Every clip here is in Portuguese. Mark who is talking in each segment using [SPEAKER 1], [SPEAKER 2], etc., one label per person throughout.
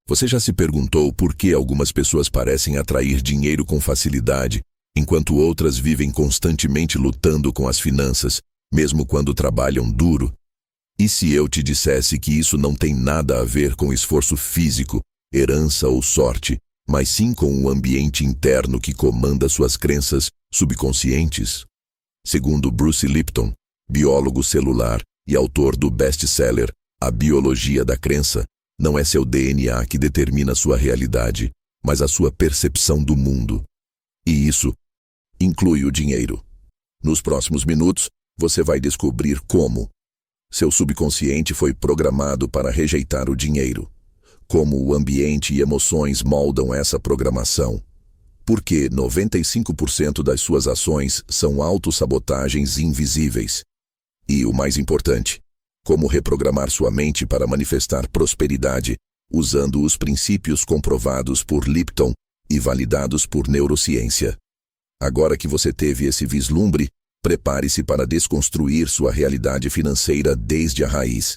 [SPEAKER 1] Você já se perguntou por que algumas pessoas parecem atrair dinheiro com facilidade, enquanto outras vivem constantemente lutando com as finanças, mesmo quando trabalham duro? E se eu te dissesse que isso não tem nada a ver com esforço físico, herança ou sorte, mas sim com o ambiente interno que comanda suas crenças subconscientes? Segundo Bruce Lipton, biólogo celular e autor do best-seller A Biologia da Crença, não é seu DNA que determina sua realidade, mas a sua percepção do mundo. E isso inclui o dinheiro. Nos próximos minutos, você vai descobrir como seu subconsciente foi programado para rejeitar o dinheiro, como o ambiente e emoções moldam essa programação, porque 95% das suas ações são autossabotagens invisíveis. E o mais importante, como reprogramar sua mente para manifestar prosperidade, usando os princípios comprovados por Lipton e validados por neurociência. Agora que você teve esse vislumbre, prepare-se para desconstruir sua realidade financeira desde a raiz.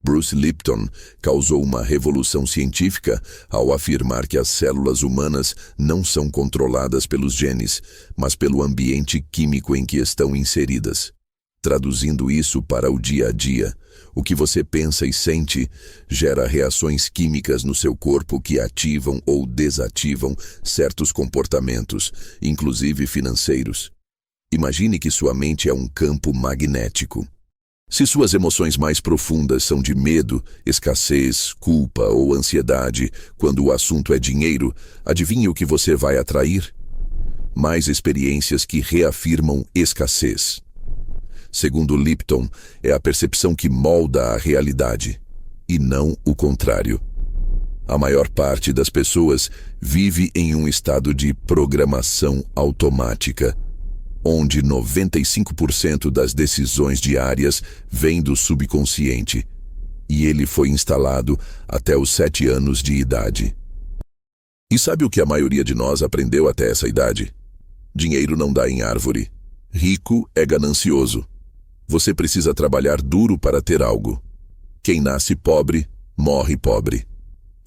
[SPEAKER 1] Bruce Lipton causou uma revolução científica ao afirmar que as células humanas não são controladas pelos genes, mas pelo ambiente químico em que estão inseridas. Traduzindo isso para o dia a dia, o que você pensa e sente gera reações químicas no seu corpo que ativam ou desativam certos comportamentos, inclusive financeiros. Imagine que sua mente é um campo magnético. Se suas emoções mais profundas são de medo, escassez, culpa ou ansiedade, quando o assunto é dinheiro, adivinhe o que você vai atrair? Mais experiências que reafirmam escassez. Segundo Lipton, é a percepção que molda a realidade, e não o contrário. A maior parte das pessoas vive em um estado de programação automática, onde 95% das decisões diárias vêm do subconsciente, e ele foi instalado até os 7 anos de idade. E sabe o que a maioria de nós aprendeu até essa idade? Dinheiro não dá em árvore. Rico é ganancioso. Você precisa trabalhar duro para ter algo. Quem nasce pobre, morre pobre.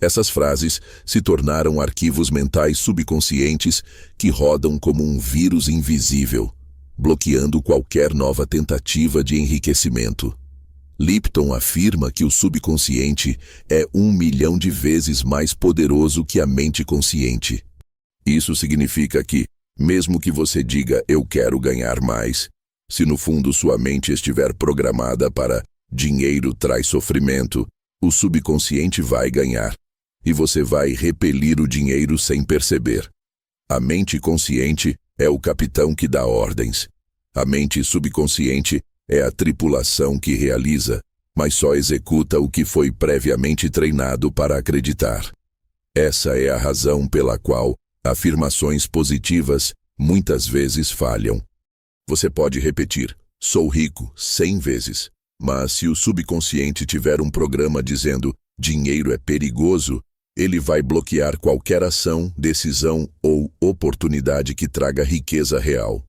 [SPEAKER 1] Essas frases se tornaram arquivos mentais subconscientes que rodam como um vírus invisível, bloqueando qualquer nova tentativa de enriquecimento. Lipton afirma que o subconsciente é 1 milhão de vezes mais poderoso que a mente consciente. Isso significa que, mesmo que você diga "eu quero ganhar mais", se no fundo sua mente estiver programada para "dinheiro traz sofrimento", o subconsciente vai ganhar. E você vai repelir o dinheiro sem perceber. A mente consciente é o capitão que dá ordens. A mente subconsciente é a tripulação que realiza, mas só executa o que foi previamente treinado para acreditar. Essa é a razão pela qual afirmações positivas muitas vezes falham. Você pode repetir "sou rico" 100 vezes, mas se o subconsciente tiver um programa dizendo "dinheiro é perigoso", ele vai bloquear qualquer ação, decisão ou oportunidade que traga riqueza real.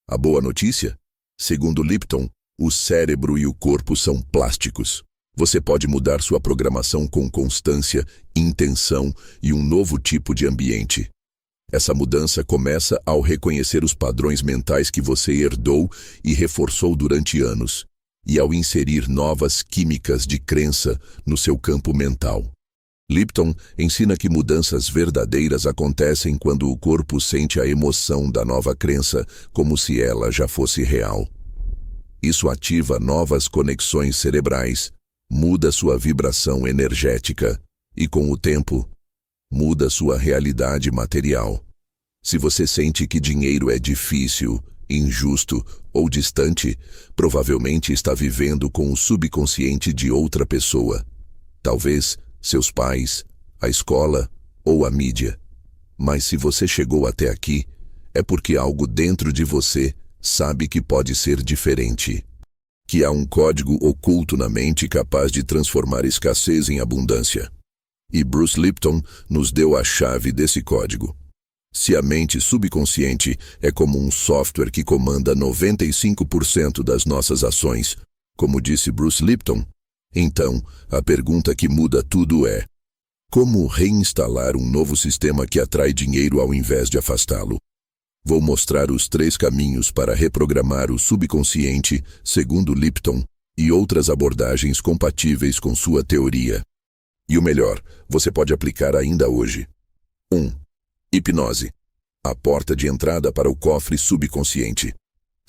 [SPEAKER 1] A boa notícia? Segundo Lipton, o cérebro e o corpo são plásticos. Você pode mudar sua programação com constância, intenção e um novo tipo de ambiente. Essa mudança começa ao reconhecer os padrões mentais que você herdou e reforçou durante anos, e ao inserir novas químicas de crença no seu campo mental. Lipton ensina que mudanças verdadeiras acontecem quando o corpo sente a emoção da nova crença como se ela já fosse real. Isso ativa novas conexões cerebrais, muda sua vibração energética e, com o tempo, muda sua realidade material. Se você sente que dinheiro é difícil, injusto ou distante, provavelmente está vivendo com o subconsciente de outra pessoa. Talvez seus pais, a escola ou a mídia. Mas se você chegou até aqui, é porque algo dentro de você sabe que pode ser diferente. Que há um código oculto na mente capaz de transformar escassez em abundância. E Bruce Lipton nos deu a chave desse código. Se a mente subconsciente é como um software que comanda 95% das nossas ações, como disse Bruce Lipton, então, a pergunta que muda tudo é: Como reinstalar um novo sistema que atrai dinheiro ao invés de afastá-lo? Vou mostrar os 3 caminhos para reprogramar o subconsciente, segundo Lipton, e outras abordagens compatíveis com sua teoria. E o melhor, você pode aplicar ainda hoje. 1. Hipnose. A porta de entrada para o cofre subconsciente.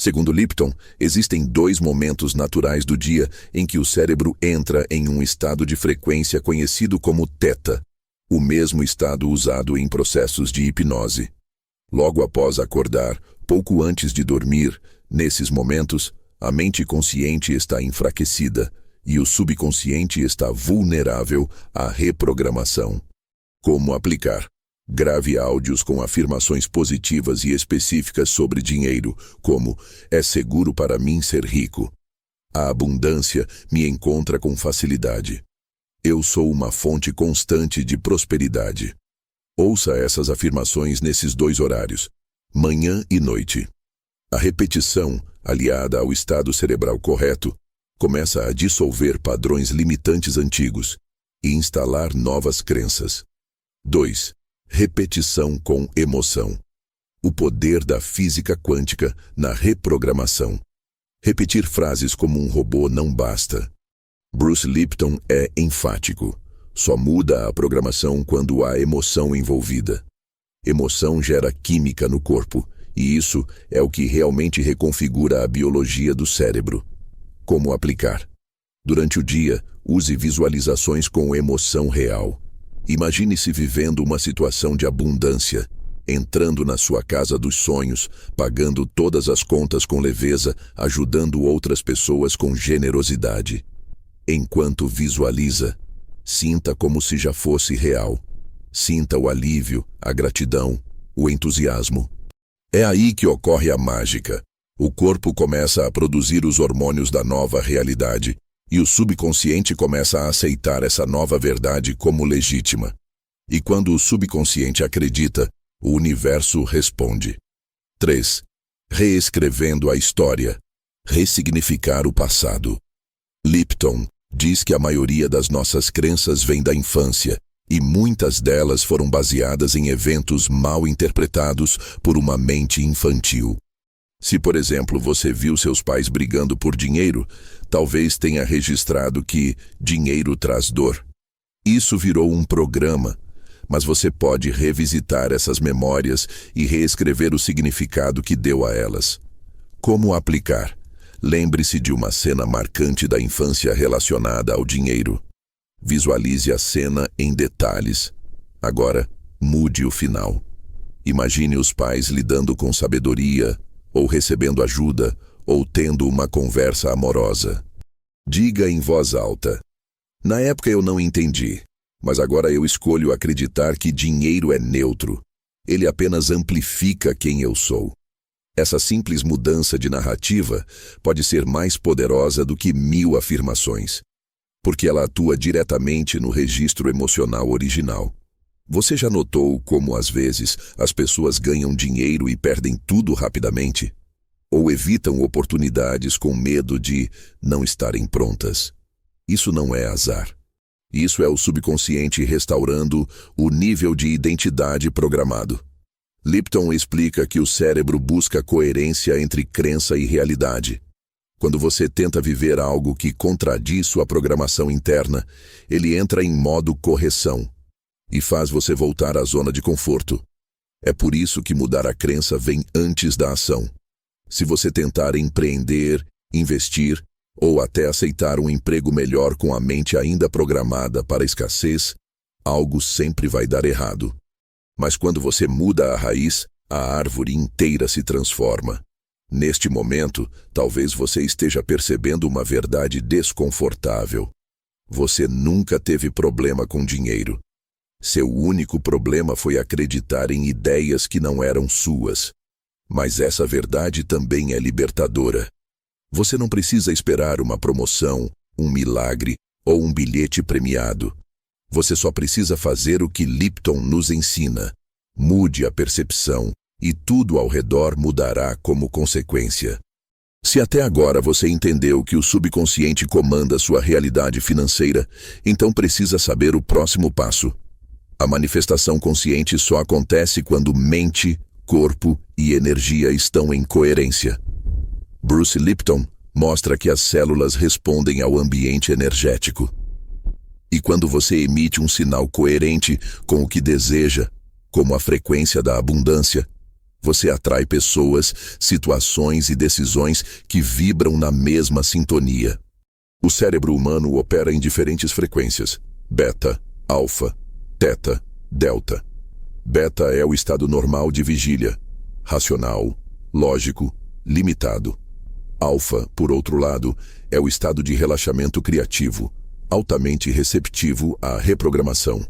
[SPEAKER 1] Segundo Lipton, existem 2 momentos naturais do dia em que o cérebro entra em um estado de frequência conhecido como teta, o mesmo estado usado em processos de hipnose. Logo após acordar, pouco antes de dormir, nesses momentos, a mente consciente está enfraquecida e o subconsciente está vulnerável à reprogramação. Como aplicar? Grave áudios com afirmações positivas e específicas sobre dinheiro, como: é seguro para mim ser rico. A abundância me encontra com facilidade. Eu sou uma fonte constante de prosperidade. Ouça essas afirmações nesses 2 horários, manhã e noite. A repetição, aliada ao estado cerebral correto, começa a dissolver padrões limitantes antigos e instalar novas crenças. 2. Repetição com emoção. O poder da física quântica na reprogramação. Repetir frases como um robô não basta. Bruce Lipton é enfático. Só muda a programação quando há emoção envolvida. Emoção gera química no corpo, e isso é o que realmente reconfigura a biologia do cérebro. Como aplicar? Durante o dia, use visualizações com emoção real. Imagine-se vivendo uma situação de abundância, entrando na sua casa dos sonhos, pagando todas as contas com leveza, ajudando outras pessoas com generosidade. Enquanto visualiza, sinta como se já fosse real. Sinta o alívio, a gratidão, o entusiasmo. É aí que ocorre a mágica. O corpo começa a produzir os hormônios da nova realidade, e o subconsciente começa a aceitar essa nova verdade como legítima. E quando o subconsciente acredita, o universo responde. 3. Reescrevendo a história. Ressignificar o passado. Lipton diz que a maioria das nossas crenças vem da infância, e muitas delas foram baseadas em eventos mal interpretados por uma mente infantil. Se, por exemplo, você viu seus pais brigando por dinheiro, talvez tenha registrado que dinheiro traz dor. Isso virou um programa, mas você pode revisitar essas memórias e reescrever o significado que deu a elas. Como aplicar? Lembre-se de uma cena marcante da infância relacionada ao dinheiro. Visualize a cena em detalhes. Agora, mude o final. Imagine os pais lidando com sabedoria, ou recebendo ajuda, ou tendo uma conversa amorosa. Diga em voz alta: na época eu não entendi, mas agora eu escolho acreditar que dinheiro é neutro. Ele apenas amplifica quem eu sou. Essa simples mudança de narrativa pode ser mais poderosa do que 1000 afirmações, porque ela atua diretamente no registro emocional original. Você já notou como, às vezes, as pessoas ganham dinheiro e perdem tudo rapidamente? Ou evitam oportunidades com medo de não estarem prontas? Isso não é azar. Isso é o subconsciente restaurando o nível de identidade programado. Lipton explica que o cérebro busca coerência entre crença e realidade. Quando você tenta viver algo que contradiz sua programação interna, ele entra em modo correção e faz você voltar à zona de conforto. É por isso que mudar a crença vem antes da ação. Se você tentar empreender, investir ou até aceitar um emprego melhor com a mente ainda programada para a escassez, algo sempre vai dar errado. Mas quando você muda a raiz, a árvore inteira se transforma. Neste momento, talvez você esteja percebendo uma verdade desconfortável. Você nunca teve problema com dinheiro. Seu único problema foi acreditar em ideias que não eram suas. Mas essa verdade também é libertadora. Você não precisa esperar uma promoção, um milagre ou um bilhete premiado. Você só precisa fazer o que Lipton nos ensina. Mude a percepção e tudo ao redor mudará como consequência. Se até agora você entendeu que o subconsciente comanda sua realidade financeira, então precisa saber o próximo passo. A manifestação consciente só acontece quando mente, corpo e energia estão em coerência. Bruce Lipton mostra que as células respondem ao ambiente energético. E quando você emite um sinal coerente com o que deseja, como a frequência da abundância, você atrai pessoas, situações e decisões que vibram na mesma sintonia. O cérebro humano opera em diferentes frequências: beta, alfa, teta, delta. Beta é o estado normal de vigília, racional, lógico, limitado. Alfa, por outro lado, é o estado de relaxamento criativo, altamente receptivo à reprogramação.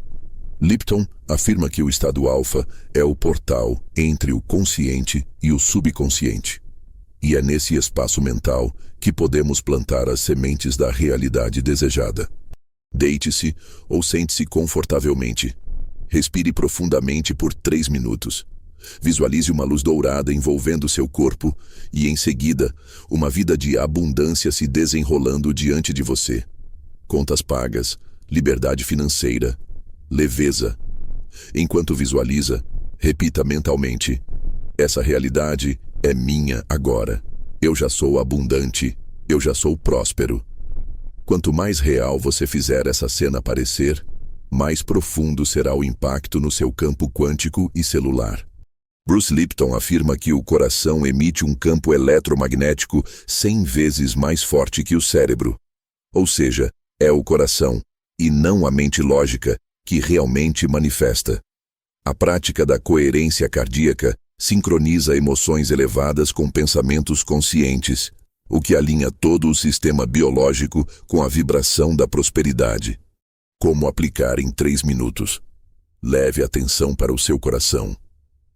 [SPEAKER 1] Lipton afirma que o estado alfa é o portal entre o consciente e o subconsciente. E é nesse espaço mental que podemos plantar as sementes da realidade desejada. Deite-se ou sente-se confortavelmente. Respire profundamente por 3 minutos. Visualize uma luz dourada envolvendo seu corpo e, em seguida, uma vida de abundância se desenrolando diante de você. Contas pagas, liberdade financeira, leveza. Enquanto visualiza, repita mentalmente: essa realidade é minha agora. Eu já sou abundante, eu já sou próspero. Quanto mais real você fizer essa cena parecer, mais profundo será o impacto no seu campo quântico e celular. Bruce Lipton afirma que o coração emite um campo eletromagnético 100 vezes mais forte que o cérebro. Ou seja, é o coração, e não a mente lógica, que realmente manifesta. A prática da coerência cardíaca sincroniza emoções elevadas com pensamentos conscientes, o que alinha todo o sistema biológico com a vibração da prosperidade. Como aplicar em 3 minutos? Leve atenção para o seu coração.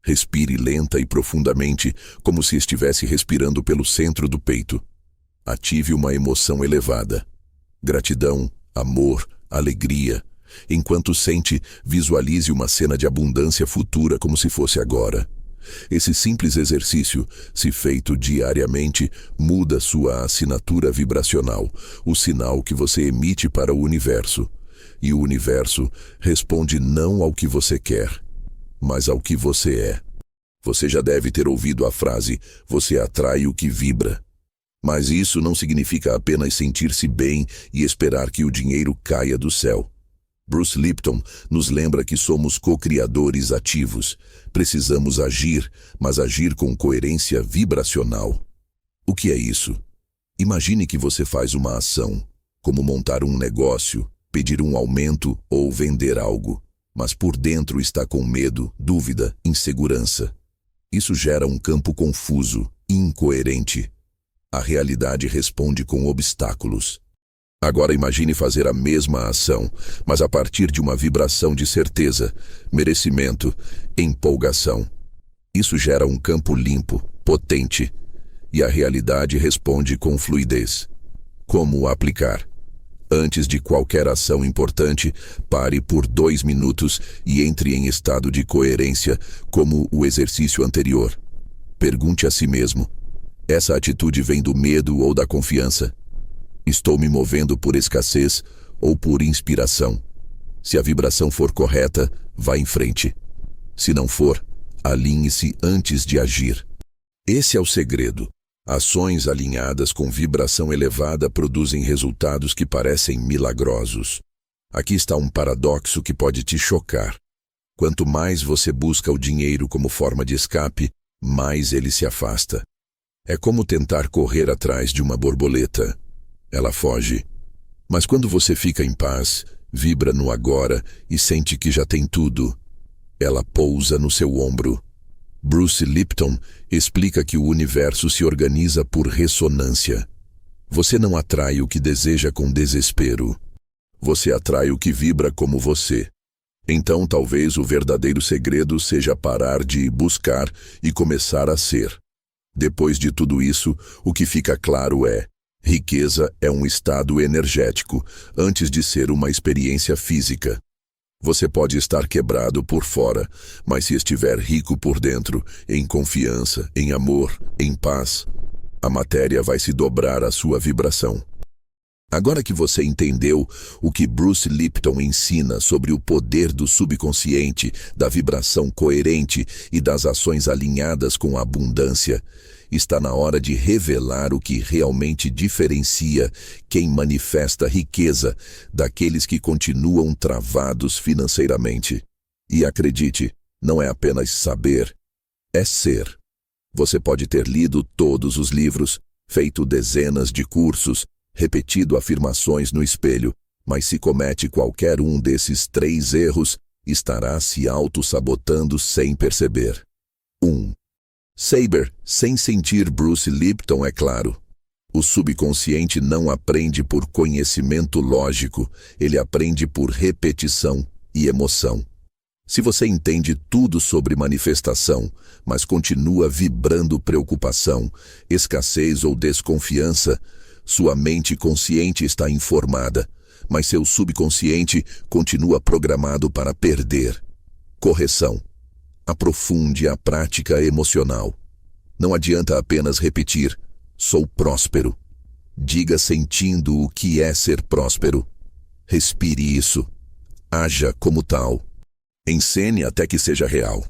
[SPEAKER 1] Respire lenta e profundamente, como se estivesse respirando pelo centro do peito. Ative uma emoção elevada: gratidão, amor, alegria. Enquanto sente, visualize uma cena de abundância futura como se fosse agora. Esse simples exercício, se feito diariamente, muda sua assinatura vibracional, o sinal que você emite para o universo. E o universo responde não ao que você quer, mas ao que você é. Você já deve ter ouvido a frase: você atrai o que vibra. Mas isso não significa apenas sentir-se bem e esperar que o dinheiro caia do céu. Bruce Lipton nos lembra que somos co-criadores ativos. Precisamos agir, mas agir com coerência vibracional. O que é isso? Imagine que você faz uma ação, como montar um negócio, pedir um aumento ou vender algo, mas por dentro está com medo, dúvida, insegurança. Isso gera um campo confuso, incoerente. A realidade responde com obstáculos. Agora imagine fazer a mesma ação, mas a partir de uma vibração de certeza, merecimento, empolgação. Isso gera um campo limpo, potente, e a realidade responde com fluidez. Como aplicar? Antes de qualquer ação importante, pare por 2 minutos e entre em estado de coerência, como o exercício anterior. Pergunte a si mesmo: essa atitude vem do medo ou da confiança? Estou me movendo por escassez ou por inspiração? Se a vibração for correta, vá em frente. Se não for, alinhe-se antes de agir. Esse é o segredo. Ações alinhadas com vibração elevada produzem resultados que parecem milagrosos. Aqui está um paradoxo que pode te chocar. Quanto mais você busca o dinheiro como forma de escape, mais ele se afasta. É como tentar correr atrás de uma borboleta. Ela foge. Mas quando você fica em paz, vibra no agora e sente que já tem tudo, ela pousa no seu ombro. Bruce Lipton explica que o universo se organiza por ressonância. Você não atrai o que deseja com desespero. Você atrai o que vibra como você. Então talvez o verdadeiro segredo seja parar de buscar e começar a ser. Depois de tudo isso, o que fica claro é: riqueza é um estado energético, antes de ser uma experiência física. Você pode estar quebrado por fora, mas se estiver rico por dentro, em confiança, em amor, em paz, a matéria vai se dobrar à sua vibração. Agora que você entendeu o que Bruce Lipton ensina sobre o poder do subconsciente, da vibração coerente e das ações alinhadas com a abundância, está na hora de revelar o que realmente diferencia quem manifesta riqueza daqueles que continuam travados financeiramente. E acredite, não é apenas saber, é ser. Você pode ter lido todos os livros, feito dezenas de cursos, repetido afirmações no espelho, mas se comete qualquer um desses 3 erros, estará se auto-sabotando sem perceber. 1. Saber, sem sentir Bruce Lipton, é claro. O subconsciente não aprende por conhecimento lógico, ele aprende por repetição e emoção. Se você entende tudo sobre manifestação, mas continua vibrando preocupação, escassez ou desconfiança, sua mente consciente está informada, mas seu subconsciente continua programado para perder. Correção. Aprofunde a prática emocional. Não adianta apenas repetir, sou próspero. Diga sentindo o que é ser próspero. Respire isso. Haja como tal. Encene até que seja real.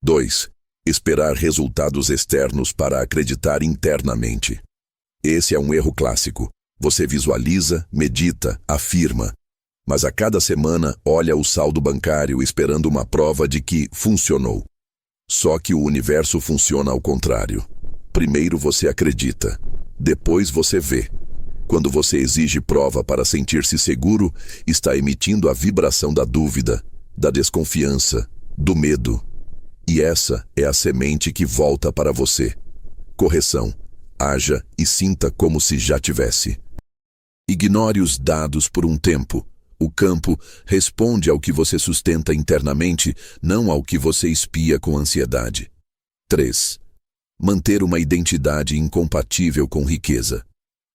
[SPEAKER 1] 2. Esperar resultados externos para acreditar internamente. Esse é um erro clássico. Você visualiza, medita, afirma, mas a cada semana olha o saldo bancário esperando uma prova de que funcionou. Só que o universo funciona ao contrário. Primeiro você acredita, depois você vê. Quando você exige prova para sentir-se seguro, está emitindo a vibração da dúvida, da desconfiança, do medo. E essa é a semente que volta para você. Correção. Haja e sinta como se já tivesse. Ignore os dados por um tempo. O campo responde ao que você sustenta internamente, não ao que você espia com ansiedade. 3. Manter uma identidade incompatível com riqueza.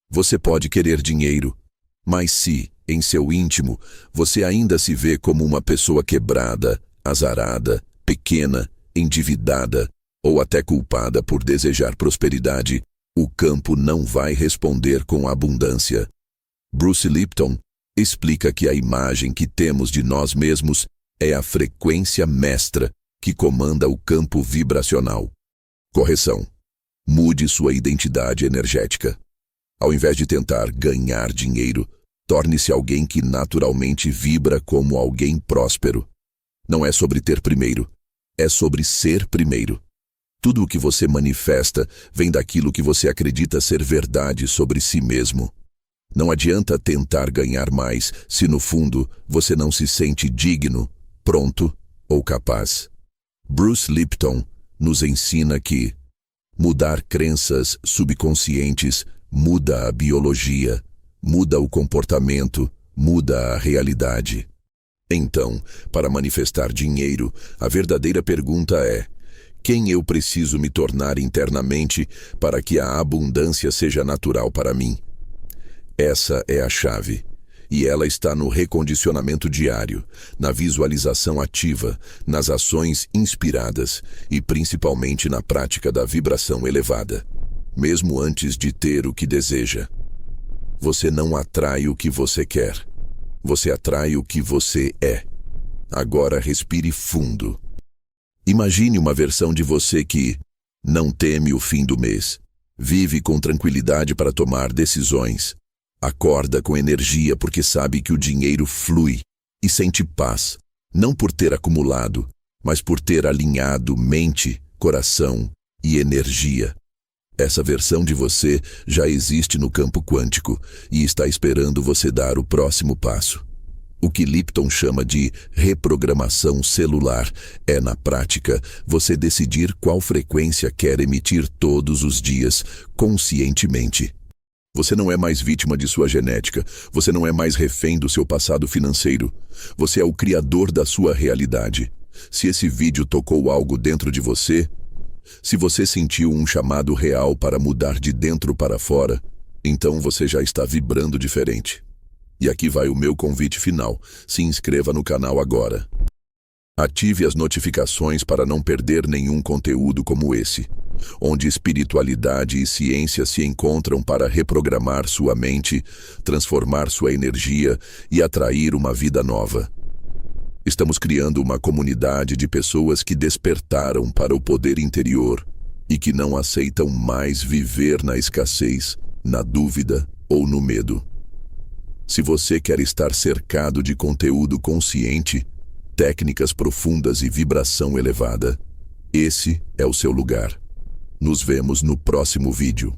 [SPEAKER 1] Você pode querer dinheiro, mas se, em seu íntimo, você ainda se vê como uma pessoa quebrada, azarada, pequena, endividada ou até culpada por desejar prosperidade, o campo não vai responder com abundância. Bruce Lipton explica que a imagem que temos de nós mesmos é a frequência mestra que comanda o campo vibracional. Correção. Mude sua identidade energética. Ao invés de tentar ganhar dinheiro, torne-se alguém que naturalmente vibra como alguém próspero. Não é sobre ter primeiro, é sobre ser primeiro. Tudo o que você manifesta vem daquilo que você acredita ser verdade sobre si mesmo. Não adianta tentar ganhar mais se no fundo você não se sente digno, pronto ou capaz. Bruce Lipton nos ensina que mudar crenças subconscientes muda a biologia, muda o comportamento, muda a realidade. Então, para manifestar dinheiro, a verdadeira pergunta é: quem eu preciso me tornar internamente para que a abundância seja natural para mim? Essa é a chave, e ela está no recondicionamento diário, na visualização ativa, nas ações inspiradas e principalmente na prática da vibração elevada. Mesmo antes de ter o que deseja, você não atrai o que você quer, você atrai o que você é. Agora respire fundo. Imagine uma versão de você que não teme o fim do mês, vive com tranquilidade para tomar decisões, acorda com energia porque sabe que o dinheiro flui e sente paz, não por ter acumulado, mas por ter alinhado mente, coração e energia. Essa versão de você já existe no campo quântico e está esperando você dar o próximo passo. O que Lipton chama de reprogramação celular é, na prática, você decidir qual frequência quer emitir todos os dias, conscientemente. Você não é mais vítima de sua genética, você não é mais refém do seu passado financeiro. Você é o criador da sua realidade. Se esse vídeo tocou algo dentro de você, se você sentiu um chamado real para mudar de dentro para fora, então você já está vibrando diferente. E aqui vai o meu convite final. Se inscreva no canal agora. Ative as notificações para não perder nenhum conteúdo como esse. onde espiritualidade e ciência se encontram para reprogramar sua mente, transformar sua energia e atrair uma vida nova. Estamos criando uma comunidade de pessoas que despertaram para o poder interior e que não aceitam mais viver na escassez, na dúvida ou no medo. Se você quer estar cercado de conteúdo consciente, técnicas profundas e vibração elevada, esse é o seu lugar. Nos vemos no próximo vídeo.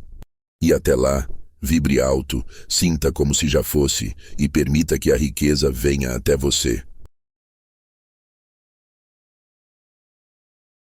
[SPEAKER 1] E até lá, vibre alto, sinta como se já fosse e permita que a riqueza venha até você.